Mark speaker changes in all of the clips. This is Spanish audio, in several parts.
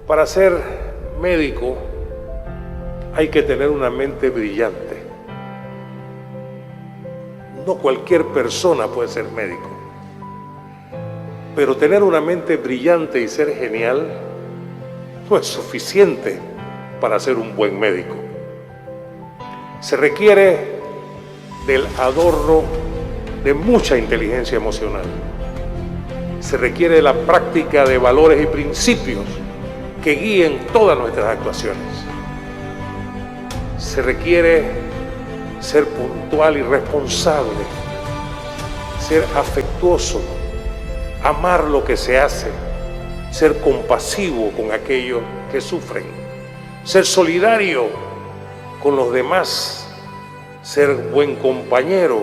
Speaker 1: Para ser médico hay que tener una mente brillante. No cualquier persona puede ser médico, pero tener una mente brillante y ser genial no es suficiente para ser un buen médico. Se requiere del adorno de mucha inteligencia emocional. Se requiere de la práctica de valores y principios que guíen todas nuestras actuaciones. Se requiere ser puntual y responsable, ser afectuoso, amar lo que se hace, ser compasivo con aquellos que sufren, ser solidario con los demás, ser buen compañero,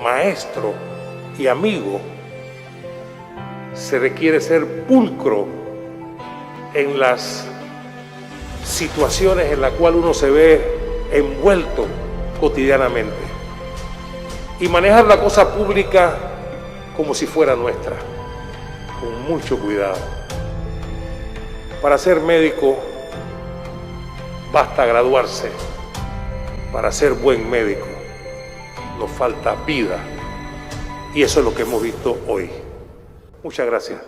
Speaker 1: maestro y amigo. Se requiere ser pulcro en las situaciones en las cuales uno se ve envuelto cotidianamente y manejar la cosa pública como si fuera nuestra, con mucho cuidado. Para ser médico basta graduarse. Para ser buen médico nos falta vida, y eso es lo que hemos visto hoy. Muchas gracias.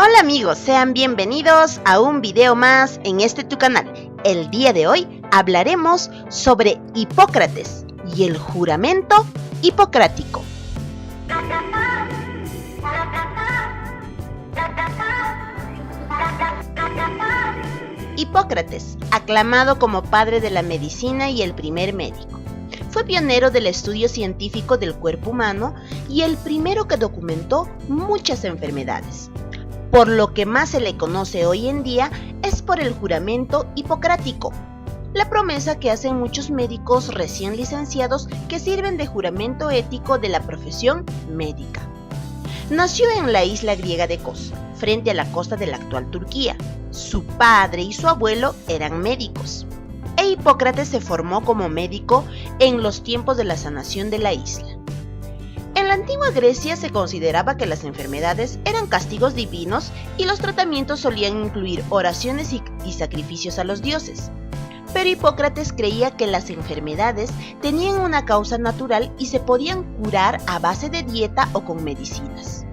Speaker 2: Hola amigos, sean bienvenidos a un video más en este tu canal. El día de hoy hablaremos sobre Hipócrates y el juramento hipocrático. Hipócrates, aclamado como padre de la medicina y el primer médico, fue pionero del estudio científico del cuerpo humano y el primero que documentó muchas enfermedades. Por lo que más se le conoce hoy en día es por el juramento hipocrático, la promesa que hacen muchos médicos recién licenciados que sirven de juramento ético de la profesión médica. Nació en la isla griega de Kos, frente a la costa de la actual Turquía. Su padre y su abuelo eran médicos, e Hipócrates se formó como médico en los tiempos de la sanación de la isla. En la antigua Grecia se consideraba que las enfermedades eran castigos divinos y los tratamientos solían incluir oraciones y sacrificios a los dioses. Pero Hipócrates creía que las enfermedades tenían una causa natural y se podían curar a base de dieta o con medicinas.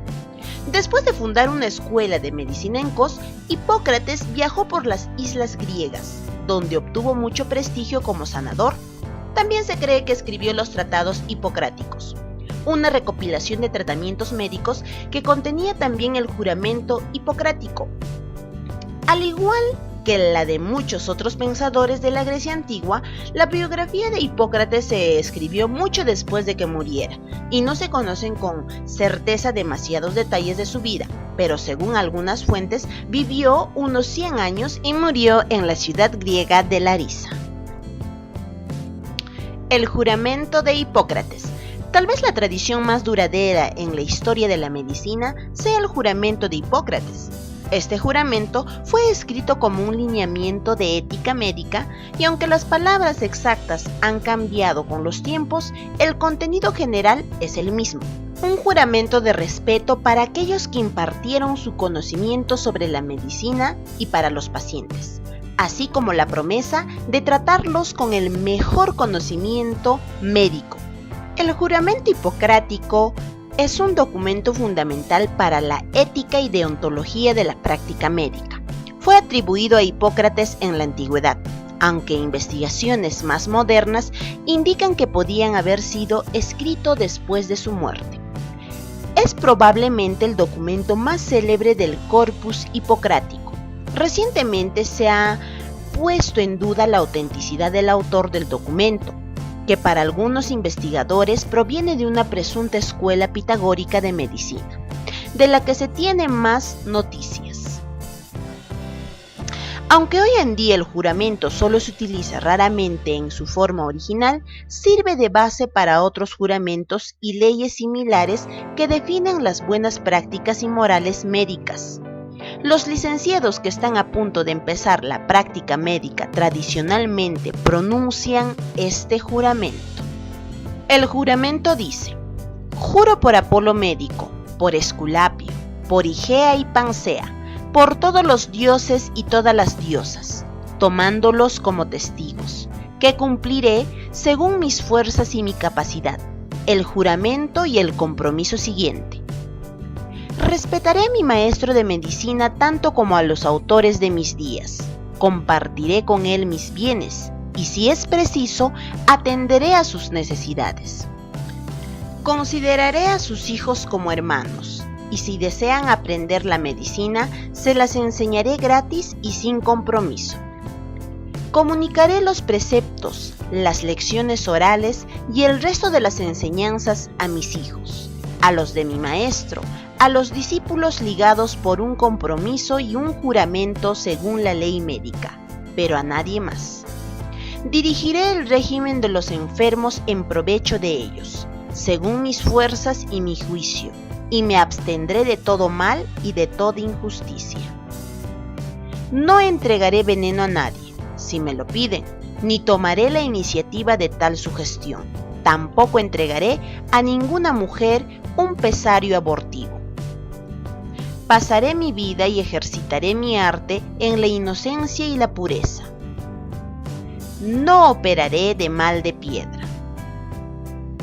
Speaker 2: Después de fundar una escuela de medicina en Kos, Hipócrates viajó por las islas griegas, donde obtuvo mucho prestigio como sanador. También se cree que escribió los tratados hipocráticos, una recopilación de tratamientos médicos que contenía también el juramento hipocrático. Al igual que la de muchos otros pensadores de la Grecia antigua, la biografía de Hipócrates se escribió mucho después de que muriera, y no se conocen con certeza demasiados detalles de su vida, pero según algunas fuentes vivió unos 100 años y murió en la ciudad griega de Larisa. El juramento de Hipócrates. Tal vez la tradición más duradera en la historia de la medicina sea el juramento de Hipócrates. Este juramento fue escrito como un lineamiento de ética médica y aunque las palabras exactas han cambiado con los tiempos, el contenido general es el mismo. Un juramento de respeto para aquellos que impartieron su conocimiento sobre la medicina y para los pacientes, así como la promesa de tratarlos con el mejor conocimiento médico. El juramento hipocrático es un documento fundamental para la ética y deontología de la práctica médica. Fue atribuido a Hipócrates en la antigüedad, aunque investigaciones más modernas indican que podían haber sido escrito después de su muerte. Es probablemente el documento más célebre del corpus hipocrático. Recientemente se ha puesto en duda la autenticidad del autor del documento, que para algunos investigadores proviene de una presunta escuela pitagórica de medicina, de la que se tienen más noticias. Aunque hoy en día el juramento solo se utiliza raramente en su forma original, sirve de base para otros juramentos y leyes similares que definen las buenas prácticas y morales médicas. Los licenciados que están a punto de empezar la práctica médica tradicionalmente pronuncian este juramento. El juramento dice: juro por Apolo médico, por Esculapio, por Igea y Pancea, por todos los dioses y todas las diosas, tomándolos como testigos, que cumpliré, según mis fuerzas y mi capacidad, el juramento y el compromiso siguiente. Respetaré a mi maestro de medicina tanto como a los autores de mis días. Compartiré con él mis bienes y, si es preciso, atenderé a sus necesidades. Consideraré a sus hijos como hermanos y, si desean aprender la medicina, se las enseñaré gratis y sin compromiso. Comunicaré los preceptos, las lecciones orales y el resto de las enseñanzas a mis hijos, a los de mi maestro, a los discípulos ligados por un compromiso y un juramento según la ley médica, pero a nadie más. Dirigiré el régimen de los enfermos en provecho de ellos, según mis fuerzas y mi juicio, y me abstendré de todo mal y de toda injusticia. No entregaré veneno a nadie, si me lo piden, ni tomaré la iniciativa de tal sugestión. Tampoco entregaré a ninguna mujer un pesario abortivo. Pasaré mi vida y ejercitaré mi arte en la inocencia y la pureza. No operaré de mal de piedra.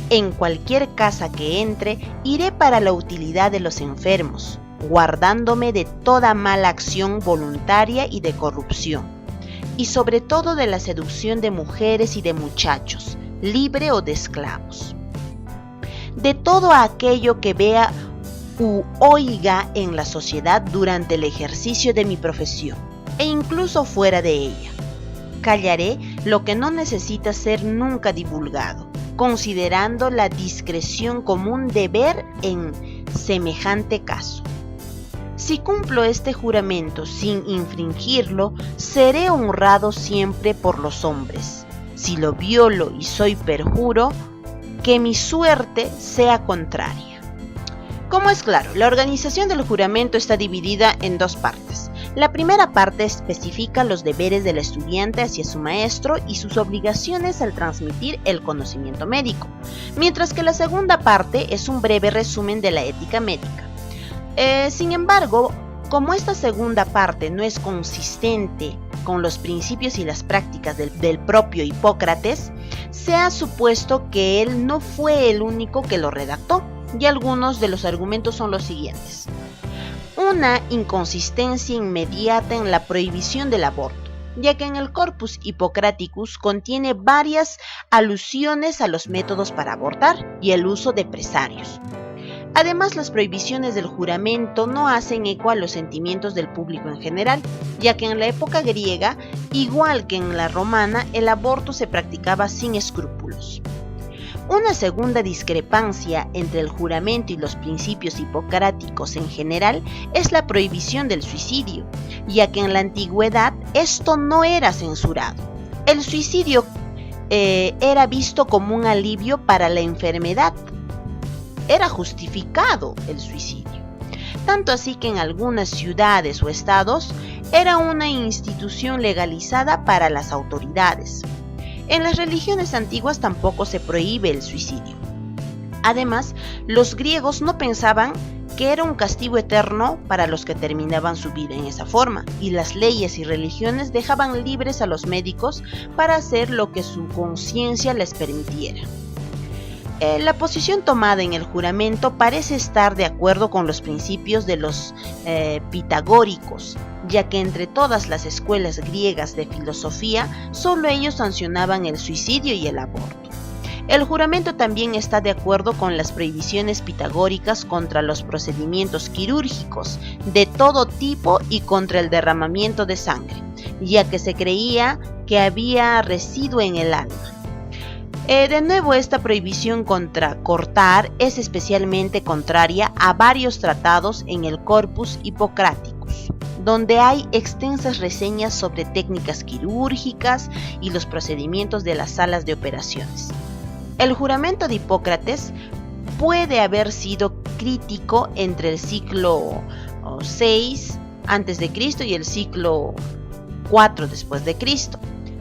Speaker 2: En cualquier casa que entre, iré para la utilidad de los enfermos, guardándome de toda mala acción voluntaria y de corrupción, y sobre todo de la seducción de mujeres y de muchachos, libre o de esclavos. De todo aquello que vea u oiga en la sociedad durante el ejercicio de mi profesión, e incluso fuera de ella. Callaré lo que no necesita ser nunca divulgado, considerando la discreción como un deber en semejante caso. Si cumplo este juramento sin infringirlo, seré honrado siempre por los hombres. Si lo violo y soy perjuro, que mi suerte sea contraria. Como es claro, la organización del juramento está dividida en dos partes. La primera parte especifica los deberes del estudiante hacia su maestro y sus obligaciones al transmitir el conocimiento médico, mientras que la segunda parte es un breve resumen de la ética médica. Sin embargo, como esta segunda parte no es consistente con los principios y las prácticas del propio Hipócrates, se ha supuesto que él no fue el único que lo redactó, y algunos de los argumentos son los siguientes. Una inconsistencia inmediata en la prohibición del aborto, ya que en el Corpus Hippocraticus contiene varias alusiones a los métodos para abortar y el uso de presarios. Además, las prohibiciones del juramento no hacen eco a los sentimientos del público en general, ya que en la época griega, igual que en la romana, el aborto se practicaba sin escrúpulos. Una segunda discrepancia entre el juramento y los principios hipocráticos en general es la prohibición del suicidio, ya que en la antigüedad esto no era censurado. El suicidio era visto como un alivio para la enfermedad. Era justificado el suicidio. Tanto así que en algunas ciudades o estados era una institución legalizada para las autoridades. En las religiones antiguas tampoco se prohíbe el suicidio. Además, los griegos no pensaban que era un castigo eterno para los que terminaban su vida en esa forma, y las leyes y religiones dejaban libres a los médicos para hacer lo que su conciencia les permitiera. La posición tomada en el juramento parece estar de acuerdo con los principios de los pitagóricos, ya que entre todas las escuelas griegas de filosofía, solo ellos sancionaban el suicidio y el aborto. El juramento también está de acuerdo con las prohibiciones pitagóricas contra los procedimientos quirúrgicos de todo tipo y contra el derramamiento de sangre, ya que se creía que había residuo en el alma. De nuevo, esta prohibición contra cortar es especialmente contraria a varios tratados en el Corpus Hippocraticus, donde hay extensas reseñas sobre técnicas quirúrgicas y los procedimientos de las salas de operaciones. El juramento de Hipócrates puede haber sido crítico entre el siglo VI antes de Cristo y el siglo IV después de Cristo.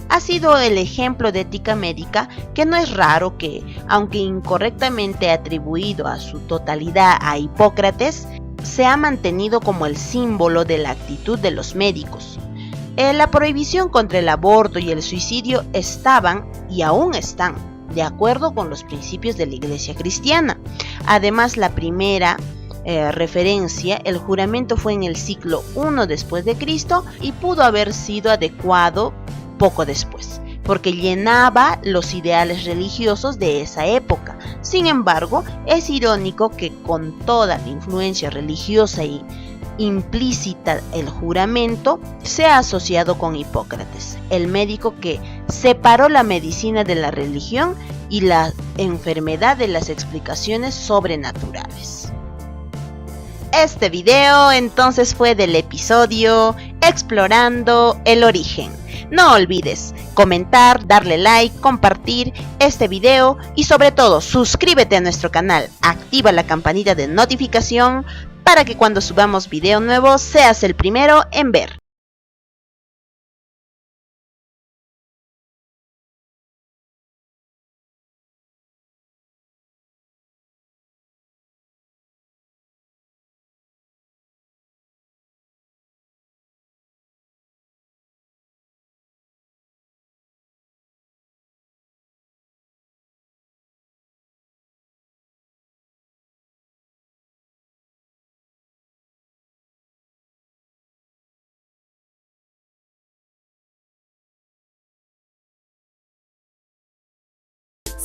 Speaker 2: Ha sido el ejemplo de ética médica que no es raro que, aunque incorrectamente atribuido a su totalidad a Hipócrates, se ha mantenido como el símbolo de la actitud de los médicos. La prohibición contra el aborto y el suicidio estaban y aún están de acuerdo con los principios de la Iglesia cristiana. Además, la primera referencia, el juramento fue en el siglo I después de Cristo y pudo haber sido adecuado poco después, porque llenaba los ideales religiosos de esa época. Sin embargo, es irónico que con toda la influencia religiosa y implícita el juramento sea asociado con Hipócrates, el médico que separó la medicina de la religión y la enfermedad de las explicaciones sobrenaturales. Este video entonces fue del episodio Explorando el Origen. No olvides comentar, darle like, compartir este video y sobre todo suscríbete a nuestro canal, activa la campanita de notificación para que cuando subamos video nuevo seas el primero en ver.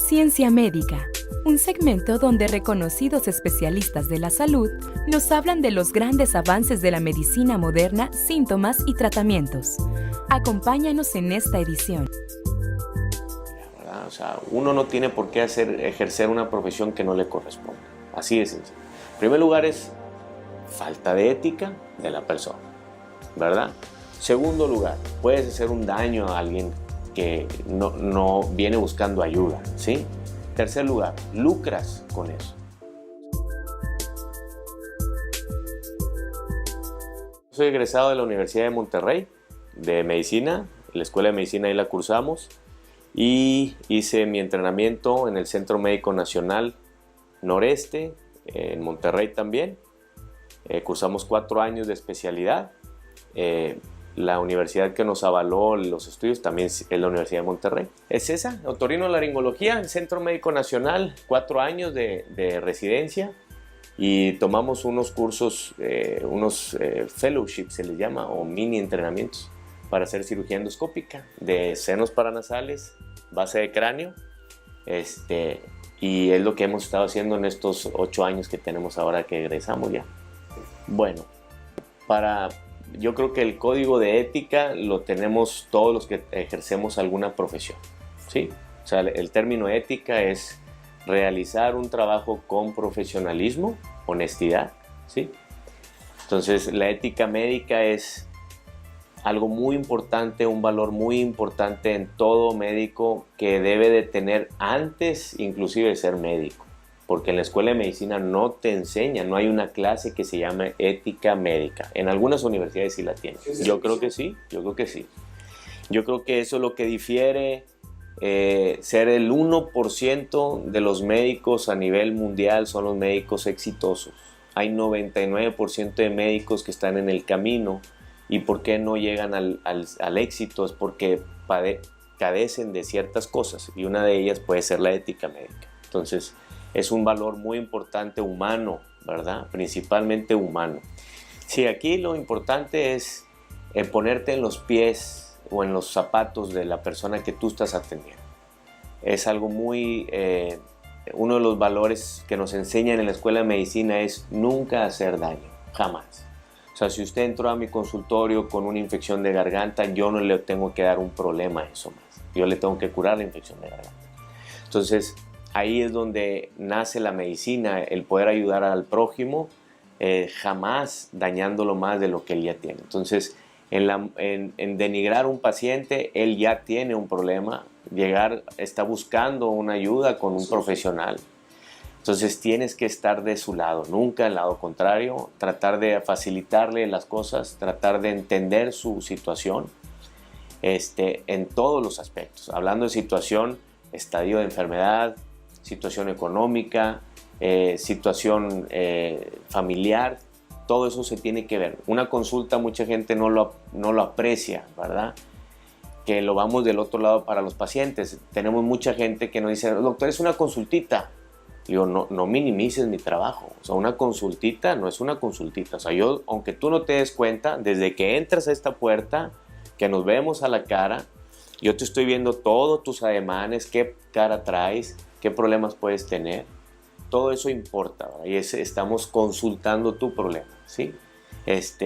Speaker 3: Ciencia Médica, un segmento donde reconocidos especialistas de la salud nos hablan de los grandes avances de la medicina moderna, síntomas y tratamientos. Acompáñanos en esta edición.
Speaker 4: O sea, uno no tiene por qué ejercer una profesión que no le corresponde. Así de sencillo. En primer lugar es falta de ética de la persona, ¿verdad? Segundo lugar, puedes hacer un daño a alguien que no viene buscando ayuda, ¿sí? Tercer lugar, lucras con eso. Soy egresado de la Universidad de Monterrey, de Medicina, la Escuela de Medicina ahí la cursamos, y hice mi entrenamiento en el Centro Médico Nacional Noreste, en Monterrey también. Cursamos 4 años de especialidad. La universidad que nos avaló los estudios también es la Universidad de Monterrey. Es esa, otorrinolaringología, el Centro Médico Nacional, 4 años de residencia, y tomamos unos cursos, fellowships se les llama, o mini entrenamientos para hacer cirugía endoscópica de senos paranasales, base de cráneo, y es lo que hemos estado haciendo en estos 8 años que tenemos ahora que egresamos ya. Bueno, yo creo que el código de ética lo tenemos todos los que ejercemos alguna profesión, ¿sí? O sea, el término ética es realizar un trabajo con profesionalismo, honestidad, ¿sí? Entonces, la ética médica es algo muy importante, un valor muy importante en todo médico que debe de tener antes inclusive de ser médico. Porque en la escuela de medicina no te enseñan, no hay una clase que se llame ética médica. En algunas universidades sí la tienen. Yo creo que sí, yo creo que sí. Yo creo que eso es lo que difiere ser el 1% de los médicos a nivel mundial son los médicos exitosos. Hay 99% de médicos que están en el camino, y ¿por qué no llegan al éxito? Es porque carecen de ciertas cosas, y una de ellas puede ser la ética médica. Entonces, es un valor muy importante humano, ¿verdad? Principalmente humano. Sí, aquí lo importante es ponerte en los pies o en los zapatos de la persona que tú estás atendiendo. Es algo muy... uno de los valores que nos enseñan en la escuela de medicina es nunca hacer daño, jamás. O sea, si usted entró a mi consultorio con una infección de garganta, yo no le tengo que dar un problema a eso más. Yo le tengo que curar la infección de garganta. Entonces, ahí es donde nace la medicina, el poder ayudar al prójimo, jamás dañándolo más de lo que él ya tiene. Entonces, en denigrar a un paciente, él ya tiene un problema, está buscando una ayuda con un profesional. Entonces tienes que estar de su lado, nunca al lado contrario, tratar de facilitarle las cosas, tratar de entender su situación en todos los aspectos. Hablando de situación, estadio de enfermedad, situación económica, situación familiar, todo eso se tiene que ver. Una consulta mucha gente no lo aprecia, ¿verdad? Que lo vamos del otro lado para los pacientes. Tenemos mucha gente que nos dice, doctor, es una consultita. Digo, no minimices mi trabajo. O sea, una consultita no es una consultita. O sea, yo, aunque tú no te des cuenta, desde que entras a esta puerta, que nos vemos a la cara, yo te estoy viendo todos tus ademanes, qué cara traes, qué problemas puedes tener. Todo eso importa, ¿verdad? Y estamos consultando tu problema, ¿sí?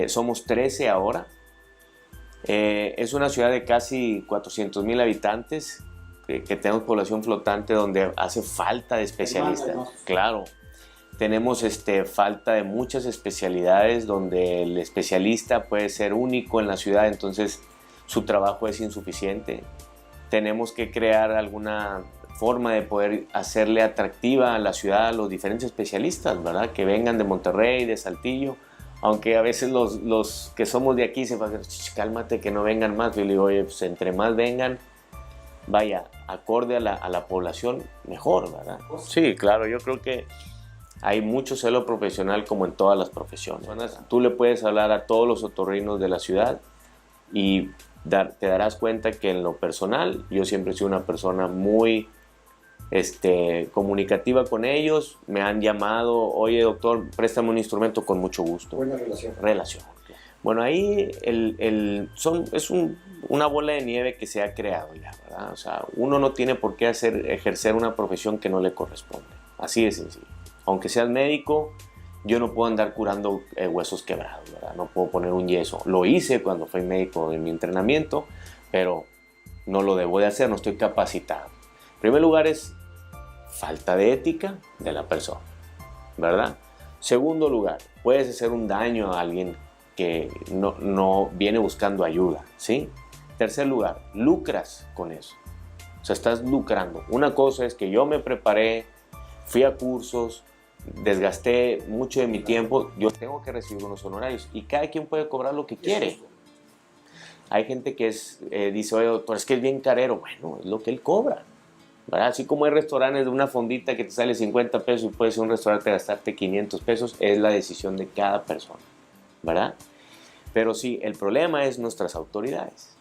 Speaker 4: Somos 13 ahora. Es una ciudad de casi 400,000 habitantes. Que tenemos población flotante donde hace falta de especialistas. Claro, tenemos falta de muchas especialidades donde el especialista puede ser único en la ciudad, entonces su trabajo es insuficiente. Tenemos que crear alguna forma de poder hacerle atractiva a la ciudad a los diferentes especialistas, ¿verdad? Que vengan de Monterrey, de Saltillo, aunque a veces los que somos de aquí se van a decir, cálmate que no vengan más. Yo le digo, oye, pues entre más vengan, vaya, acorde a la población, mejor, ¿verdad? Sí, claro, yo creo que hay mucho celo profesional como en todas las profesiones. Tú le puedes hablar a todos los otorrinos de la ciudad y te darás cuenta que en lo personal yo siempre he sido una persona muy comunicativa con ellos. Me han llamado, oye doctor, préstame un instrumento, con mucho gusto. Buena relación. Bueno, ahí es una bola de nieve que se ha creado ya, ¿verdad? O sea, uno no tiene por qué ejercer una profesión que no le corresponde. Así de sencillo. Aunque seas médico, yo no puedo andar curando huesos quebrados, ¿verdad? No puedo poner un yeso. Lo hice cuando fui médico en mi entrenamiento, pero no lo debo de hacer, no estoy capacitado. En primer lugar es falta de ética de la persona, ¿verdad? Segundo lugar, puedes hacer un daño a alguien que no viene buscando ayuda, ¿sí? Tercer lugar, lucras con eso. O sea, estás lucrando. Una cosa es que yo me preparé, fui a cursos, desgasté mucho de mi tiempo, yo tengo que recibir unos honorarios y cada quien puede cobrar lo que quiere. Hay gente que dice, oye doctor, es que es bien carero. Bueno, es lo que él cobra, ¿verdad? Así como hay restaurantes de una fondita que te sale 50 pesos y puede ser un restaurante gastarte 500 pesos, es la decisión de cada persona, ¿verdad? Pero sí, el problema es nuestras autoridades.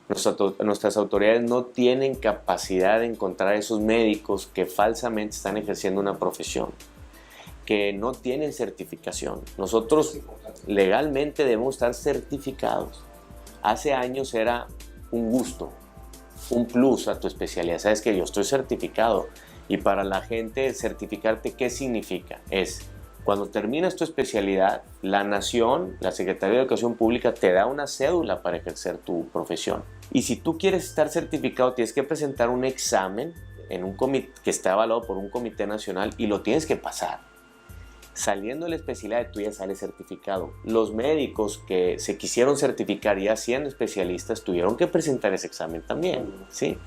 Speaker 4: Nuestras autoridades no tienen capacidad de encontrar esos médicos que falsamente están ejerciendo una profesión, que no tienen certificación. Nosotros legalmente debemos estar certificados. Hace años era un gusto, un plus a tu especialidad. Sabes que yo estoy certificado, y para la gente certificarte, ¿qué significa? Es cuando terminas tu especialidad, la nación, la Secretaría de Educación Pública te da una cédula para ejercer tu profesión. Y si tú quieres estar certificado, tienes que presentar un examen en un comité que está avalado por un comité nacional y lo tienes que pasar. Saliendo de la especialidad, tú ya sales certificado. Los médicos que se quisieron certificar ya siendo especialistas tuvieron que presentar ese examen también, ¿sí?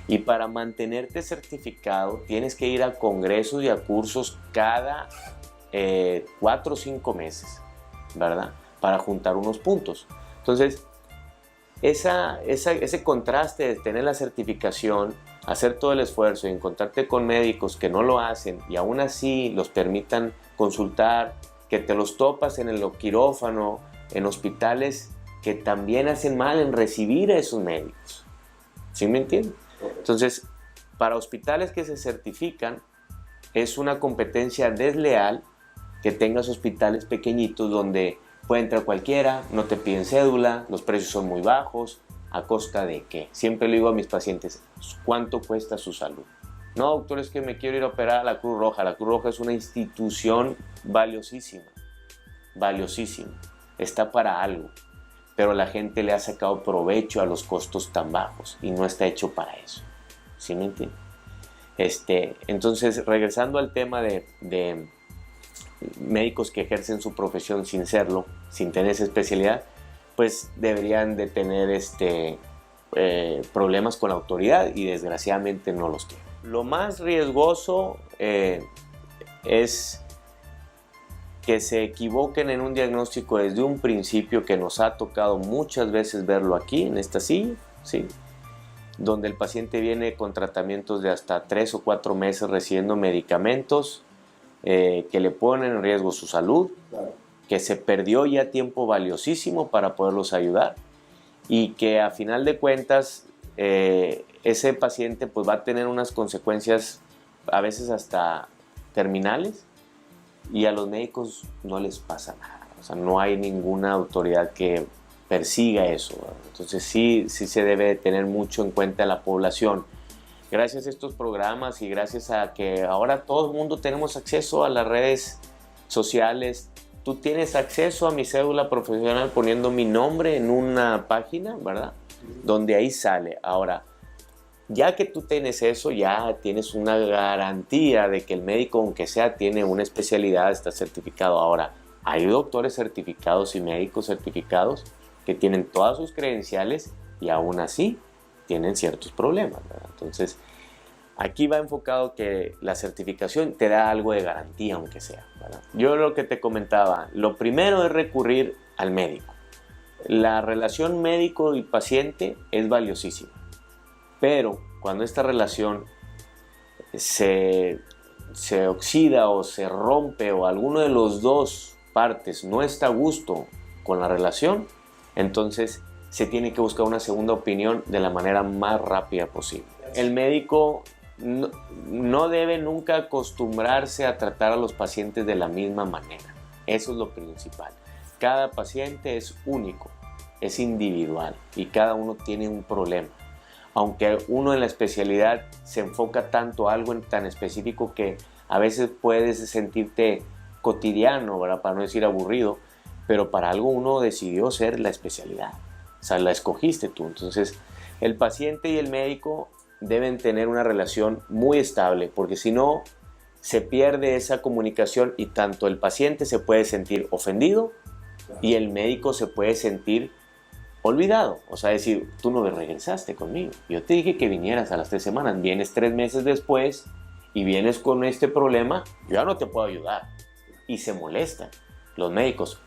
Speaker 4: Y para mantenerte certificado tienes que ir a congresos y a cursos cada 4 o 5 meses, ¿verdad? Para juntar unos puntos. Entonces, ese contraste de tener la certificación, hacer todo el esfuerzo y encontrarte con médicos que no lo hacen y aún así los permitan consultar, que te los topas en el quirófano, en hospitales que también hacen mal en recibir a esos médicos. ¿Sí me entienden? Entonces, para hospitales que se certifican, es una competencia desleal que tengas hospitales pequeñitos donde puede entrar cualquiera, no te piden cédula, los precios son muy bajos. ¿A costa de qué? Siempre le digo a mis pacientes, ¿cuánto cuesta su salud? No, doctor, es que me quiero ir a operar a la Cruz Roja. La Cruz Roja es una institución valiosísima, valiosísima. Está para algo, pero la gente le ha sacado provecho a los costos tan bajos y no está hecho para eso. ¿Sí me entiende? Entonces, regresando al tema de médicos que ejercen su profesión sin serlo, sin tener esa especialidad, pues deberían de tener problemas con la autoridad y desgraciadamente no los tienen. Lo más riesgoso es que se equivoquen en un diagnóstico desde un principio, que nos ha tocado muchas veces verlo aquí en esta silla, ¿sí? Donde el paciente viene con tratamientos de hasta 3 o 4 meses recibiendo medicamentos que le ponen en riesgo su salud, claro, que se perdió ya tiempo valiosísimo para poderlos ayudar y que a final de cuentas ese paciente pues va a tener unas consecuencias a veces hasta terminales y a los médicos no les pasa nada, o sea, no hay ninguna autoridad que persiga eso, ¿verdad? Entonces sí se debe tener mucho en cuenta la población. Gracias a estos programas y gracias a que ahora todo el mundo tenemos acceso a las redes sociales, tú tienes acceso a mi cédula profesional poniendo mi nombre en una página, ¿verdad? Donde ahí sale. Ahora, ya que tú tienes eso, ya tienes una garantía de que el médico, aunque sea, tiene una especialidad, está certificado. Ahora, hay doctores certificados y médicos certificados que tienen todas sus credenciales y aún así tienen ciertos problemas, ¿verdad? Entonces, aquí va enfocado que la certificación te da algo de garantía, aunque sea, ¿verdad? Yo lo que te comentaba, lo primero es recurrir al médico. La relación médico y paciente es valiosísima, pero cuando esta relación se oxida o se rompe o alguno de los dos partes no está a gusto con la relación, entonces se tiene que buscar una segunda opinión de la manera más rápida posible. El médico no debe nunca acostumbrarse a tratar a los pacientes de la misma manera. Eso es lo principal. Cada paciente es único, es individual y cada uno tiene un problema. Aunque uno en la especialidad se enfoca tanto a algo tan específico que a veces puedes sentirte cotidiano, ¿verdad? Para no decir aburrido, pero para algo uno decidió ser la especialidad, o sea, la escogiste tú. Entonces, el paciente y el médico deben tener una relación muy estable, porque si no, se pierde esa comunicación y tanto el paciente se puede sentir ofendido y el médico se puede sentir olvidado. O sea, decir, tú no me regresaste conmigo, yo te dije que vinieras a las 3 semanas, vienes 3 meses después y vienes con este problema, yo ya no te puedo ayudar. Y se molestan los médicos.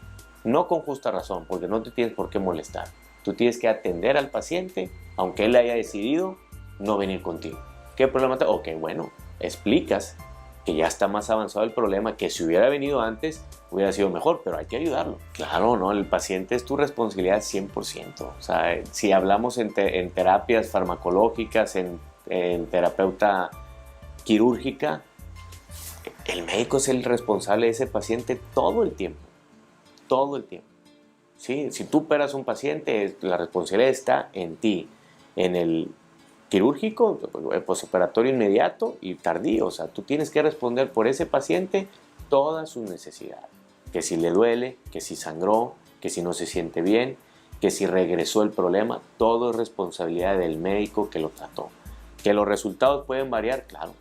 Speaker 4: No con justa razón, porque no te tienes por qué molestar. Tú tienes que atender al paciente, aunque él haya decidido no venir contigo. ¿Qué problema te...? Ok, bueno, explicas que ya está más avanzado el problema, que si hubiera venido antes hubiera sido mejor, pero hay que ayudarlo. Claro, ¿no? El paciente es tu responsabilidad 100%. O sea, si hablamos en terapias farmacológicas, en terapeuta quirúrgica, el médico es el responsable de ese paciente todo el tiempo. Todo el tiempo. ¿Sí? Si tú operas un paciente, la responsabilidad está en ti. En el quirúrgico, el postoperatorio inmediato y tardío. O sea, tú tienes que responder por ese paciente todas sus necesidades. Que si le duele, que si sangró, que si no se siente bien, que si regresó el problema, todo es responsabilidad del médico que lo trató. Que los resultados pueden variar, claro.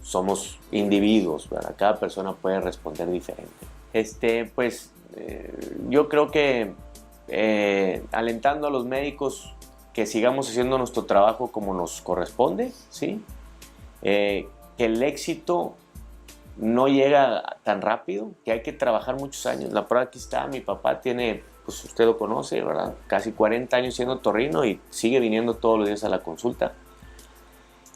Speaker 4: Somos individuos, ¿verdad? Cada persona puede responder diferente. Yo creo que alentando a los médicos que sigamos haciendo nuestro trabajo como nos corresponde, ¿sí? Que el éxito no llega tan rápido, que hay que trabajar muchos años. La prueba aquí está, mi papá tiene, pues usted lo conoce, ¿verdad? Casi 40 años siendo otorrino y sigue viniendo todos los días a la consulta.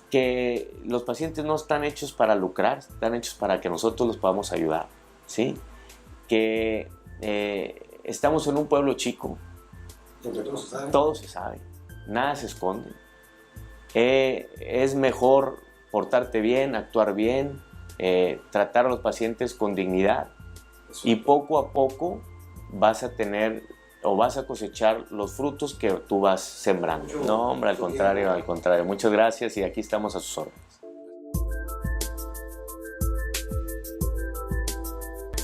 Speaker 4: Que los pacientes no están hechos para lucrar, están hechos para que nosotros los podamos ayudar, ¿sí? Que estamos en un pueblo chico, donde todo se sabe, nada se esconde. Es mejor portarte bien, actuar bien, tratar a los pacientes con dignidad y poco a poco vas a tener o vas a cosechar los frutos que tú vas sembrando. No, hombre, al contrario. Muchas gracias y aquí estamos a sus órdenes.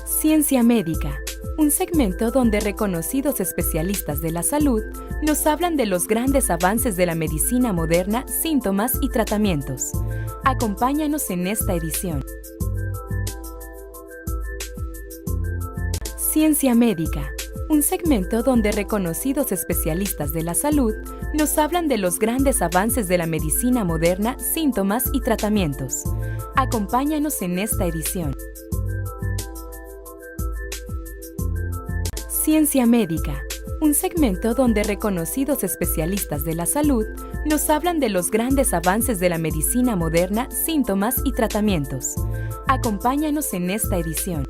Speaker 3: Ciencia Médica, un segmento donde reconocidos especialistas de la salud nos hablan de los grandes avances de la medicina moderna, síntomas y tratamientos. Acompáñanos en esta edición. Ciencia Médica, un segmento donde reconocidos especialistas de la salud nos hablan de los grandes avances de la medicina moderna, síntomas y tratamientos. Acompáñanos en esta edición. Ciencia Médica, un segmento donde reconocidos especialistas de la salud nos hablan de los grandes avances de la medicina moderna, síntomas y tratamientos. Acompáñanos en esta edición.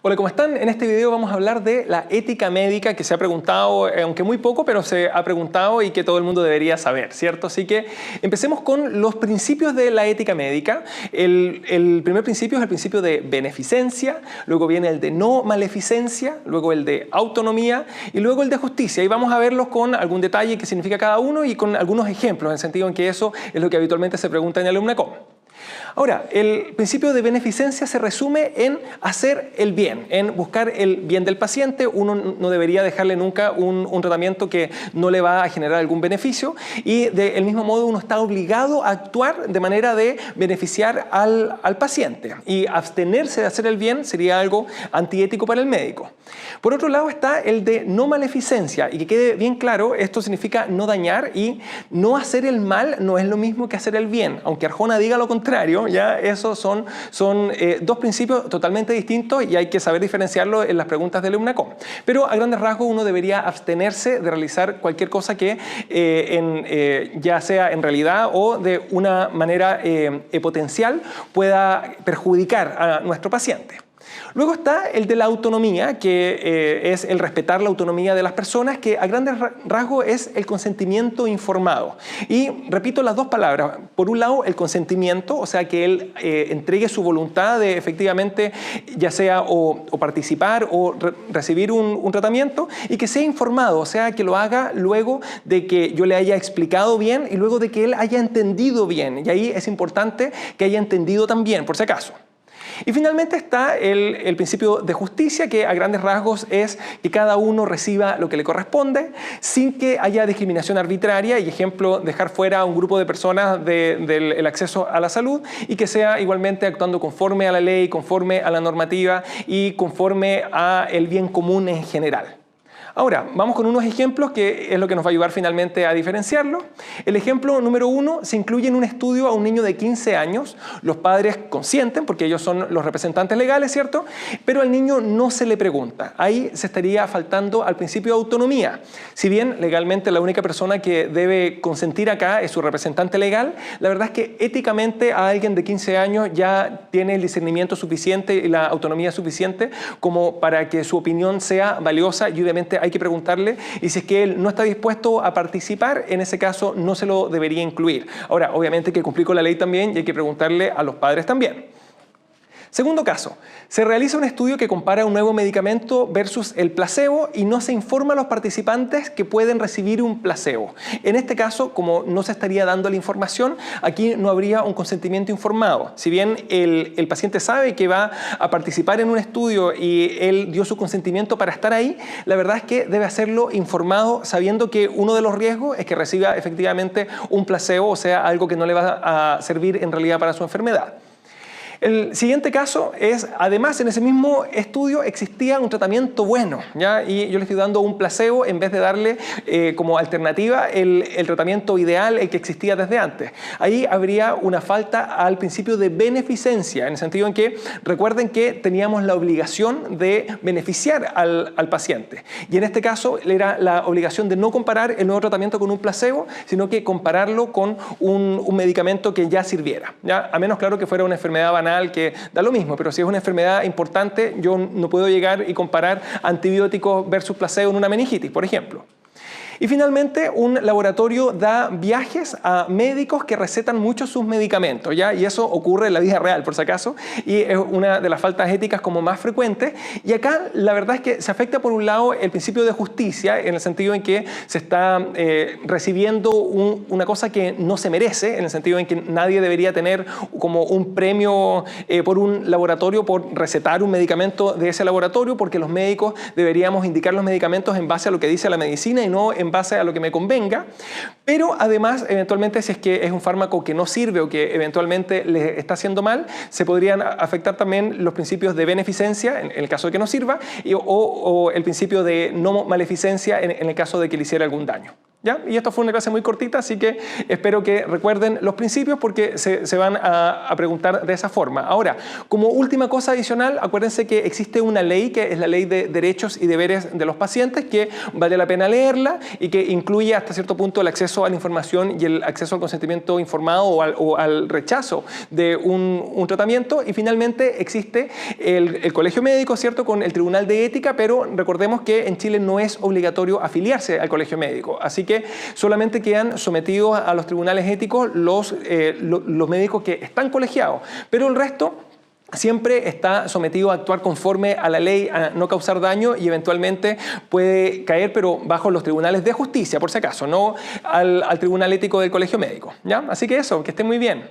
Speaker 5: Hola, ¿cómo están? En este video vamos a hablar de la ética médica que se ha preguntado, aunque muy poco, pero se ha preguntado y que todo el mundo debería saber, ¿cierto? Así que empecemos con los principios de la ética médica. El primer principio es el principio de beneficencia, luego viene el de no maleficencia, luego el de autonomía y luego el de justicia. Y vamos a verlos con algún detalle que significa cada uno y con algunos ejemplos, en el sentido en que eso es lo que habitualmente se pregunta en el AlumnaCom. Ahora, el principio de beneficencia se resume en hacer el bien, en buscar el bien del paciente. Uno no debería dejarle nunca un tratamiento que no le va a generar algún beneficio y del mismo modo uno está obligado a actuar de manera de beneficiar al paciente, y abstenerse de hacer el bien sería algo antiético para el médico. Por otro lado está el de no maleficencia, y que quede bien claro, esto significa no dañar, y no hacer el mal no es lo mismo que hacer el bien, aunque Arjona diga lo contrario. Ya esos son dos principios totalmente distintos y hay que saber diferenciarlo en las preguntas del AlumnaCom. Pero a grandes rasgos uno debería abstenerse de realizar cualquier cosa que ya sea en realidad o de una manera potencial pueda perjudicar a nuestro paciente. Luego está el de la autonomía, que es el respetar la autonomía de las personas, que a grandes rasgos es el consentimiento informado. Y repito las dos palabras. Por un lado, el consentimiento, o sea, que él entregue su voluntad de efectivamente, ya sea o participar o recibir un tratamiento, y que sea informado, o sea, que lo haga luego de que yo le haya explicado bien y luego de que él haya entendido bien. Y ahí es importante que haya entendido también, por si acaso. Y finalmente está el principio de justicia, que a grandes rasgos es que cada uno reciba lo que le corresponde sin que haya discriminación arbitraria, y ejemplo, dejar fuera a un grupo de personas del acceso a la salud, y que sea igualmente actuando conforme a la ley, conforme a la normativa y conforme al bien común en general. Ahora, vamos con unos ejemplos que es lo que nos va a ayudar finalmente a diferenciarlo. El ejemplo número 1 se incluye en un estudio a un niño de 15 años. Los padres consienten porque ellos son los representantes legales, ¿cierto? Pero al niño no se le pregunta. Ahí se estaría faltando al principio de autonomía. Si bien legalmente la única persona que debe consentir acá es su representante legal, la verdad es que éticamente a alguien de 15 años ya tiene el discernimiento suficiente y la autonomía suficiente como para que su opinión sea valiosa, y obviamente hay que preguntarle, y si es que él no está dispuesto a participar, en ese caso no se lo debería incluir. Ahora, obviamente hay que cumplir con la ley también y hay que preguntarle a los padres también. Segundo caso, se realiza un estudio que compara un nuevo medicamento versus el placebo y no se informa a los participantes que pueden recibir un placebo. En este caso, como no se estaría dando la información, aquí no habría un consentimiento informado. Si bien el paciente sabe que va a participar en un estudio y él dio su consentimiento para estar ahí, la verdad es que debe hacerlo informado, sabiendo que uno de los riesgos es que reciba efectivamente un placebo, o sea, algo que no le va a servir en realidad para su enfermedad. El siguiente caso es, además en ese mismo estudio existía un tratamiento bueno, ¿ya? Y yo le estoy dando un placebo en vez de darle como alternativa el tratamiento ideal, el que existía desde antes. Ahí habría una falta al principio de beneficencia, en el sentido en que recuerden que teníamos la obligación de beneficiar al paciente. Y en este caso era la obligación de no comparar el nuevo tratamiento con un placebo, sino que compararlo con un medicamento que ya sirviera, ¿ya? A menos, claro, que fuera una enfermedad banal, que da lo mismo, pero si es una enfermedad importante, yo no puedo llegar y comparar antibióticos versus placebo en una meningitis, por ejemplo. Y finalmente, un laboratorio da viajes a médicos que recetan mucho sus medicamentos, ¿ya? Y eso ocurre en la vida real, por si acaso, y es una de las faltas éticas como más frecuentes. Y acá la verdad es que se afecta por un lado el principio de justicia, en el sentido en que se está recibiendo una cosa que no se merece, en el sentido en que nadie debería tener como un premio por un laboratorio por recetar un medicamento de ese laboratorio, porque los médicos deberíamos indicar los medicamentos en base a lo que dice la medicina y no en base a lo que me convenga. Pero además, eventualmente, si es que es un fármaco que no sirve o que eventualmente le está haciendo mal, se podrían afectar también los principios de beneficencia en el caso de que no sirva o el principio de no maleficencia en el caso de que le hiciera algún daño. ¿Ya? Y esto fue una clase muy cortita, así que espero que recuerden los principios porque se van a preguntar de esa forma. Ahora, como última cosa adicional, acuérdense que existe una ley que es la Ley de Derechos y Deberes de los Pacientes, que vale la pena leerla y que incluye hasta cierto punto el acceso a la información y el acceso al consentimiento informado o al rechazo de un tratamiento. Y finalmente existe el Colegio Médico, ¿cierto?, con el Tribunal de Ética, pero recordemos que en Chile no es obligatorio afiliarse al Colegio Médico, así que solamente quedan sometidos a los tribunales éticos los médicos que están colegiados, pero el resto siempre está sometido a actuar conforme a la ley, a no causar daño y eventualmente puede caer, pero bajo los tribunales de justicia, por si acaso, no al tribunal ético del Colegio Médico, ¿ya? Así que eso, que estén muy bien.